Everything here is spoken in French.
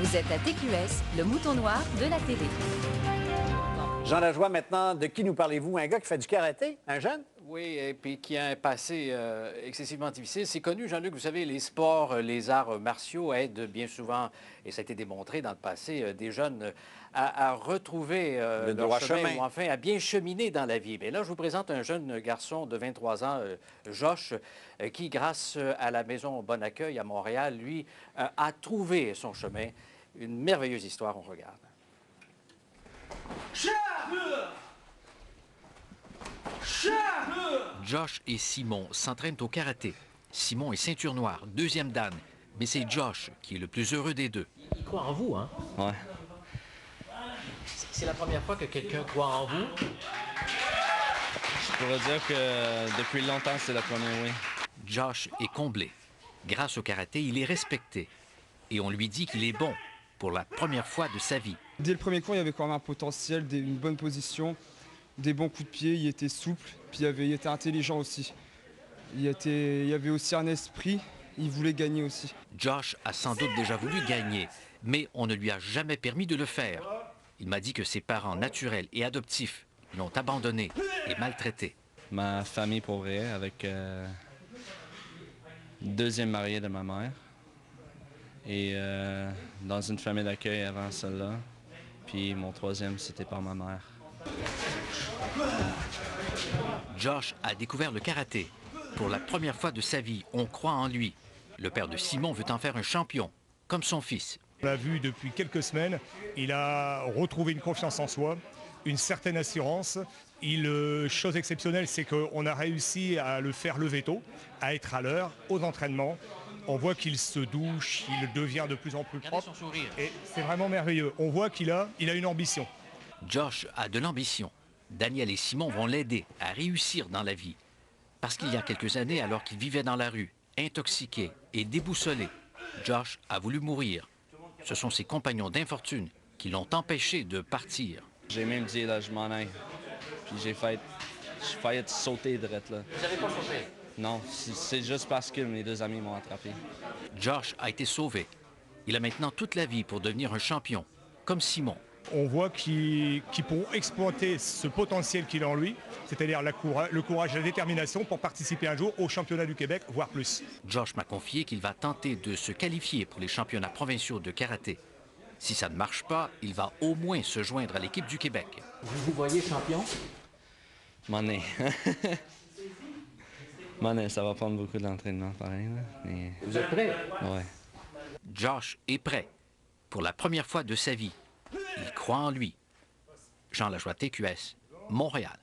Vous êtes à TQS, le mouton noir de la télé. Jean Lajoie, maintenant, de qui nous parlez-vous? Un gars qui fait du karaté? Un jeune? Oui, et puis qui a un passé excessivement difficile. C'est connu, Jean-Luc, vous savez, les sports, les arts martiaux aident bien souvent, et ça a été démontré dans le passé, des jeunes à retrouver le leur droit chemin, chemin, ou enfin à bien cheminer dans la vie. Mais là, je vous présente un jeune garçon de 23 ans, Josh, qui, grâce à la Maison Bon Accueil à Montréal, lui, a trouvé son chemin. Une merveilleuse histoire, on regarde. Josh et Simon s'entraînent au karaté. Simon est ceinture noire, deuxième dan, mais c'est Josh qui est le plus heureux des deux. Il croit en vous, hein? Ouais. C'est la première fois que quelqu'un croit en vous? Je pourrais dire que depuis longtemps, c'est la première, oui. Josh est comblé. Grâce au karaté, il est respecté. Et on lui dit qu'il est bon pour la première fois de sa vie. Dès le premier cours, il y avait quand même un potentiel, une bonne position, des bons coups de pied, il était souple, puis il était intelligent aussi. Il y avait aussi un esprit, il voulait gagner aussi. Josh a sans doute déjà voulu gagner, mais on ne lui a jamais permis de le faire. Il m'a dit que ses parents naturels et adoptifs l'ont abandonné et maltraité. Ma famille pour vrai, avec deuxième marié de ma mère. Et dans une famille d'accueil avant celle-là. Puis mon troisième, c'était par ma mère. Josh a découvert le karaté. Pour la première fois de sa vie, on croit en lui. Le père de Simon veut en faire un champion, comme son fils. On l'a vu depuis quelques semaines, il a retrouvé une confiance en soi, une certaine assurance. Chose exceptionnelle, c'est qu'on a réussi à le faire lever tôt, à être à l'heure, aux entraînements. On voit qu'il se douche, il devient de plus en plus propre. Et c'est vraiment merveilleux. On voit qu'il a une ambition. Josh a de l'ambition. Daniel et Simon vont l'aider à réussir dans la vie. Parce qu'il y a quelques années, alors qu'il vivait dans la rue, intoxiqué et déboussolé, Josh a voulu mourir. Ce sont ses compagnons d'infortune qui l'ont empêché de partir. J'ai même dit, là, je m'en aille. Puis j'ai failli sauter direct là. Vous n'avez pas sauté? Non, c'est juste parce que mes deux amis m'ont attrapé. Josh a été sauvé. Il a maintenant toute la vie pour devenir un champion, comme Simon. On voit qu'il peut exploiter ce potentiel qu'il a en lui, c'est-à-dire le courage et la détermination pour participer un jour au championnat du Québec, voire plus. Josh m'a confié qu'il va tenter de se qualifier pour les championnats provinciaux de karaté. Si ça ne marche pas, il va au moins se joindre à l'équipe du Québec. Vous vous voyez champion? Money. Money, ça va prendre beaucoup d'entraînement, pareil. Là, mais... Vous êtes prêt? Ouais. Josh est prêt. Pour la première fois de sa vie, il croit en lui. Jean Lajoie, TQS, Montréal.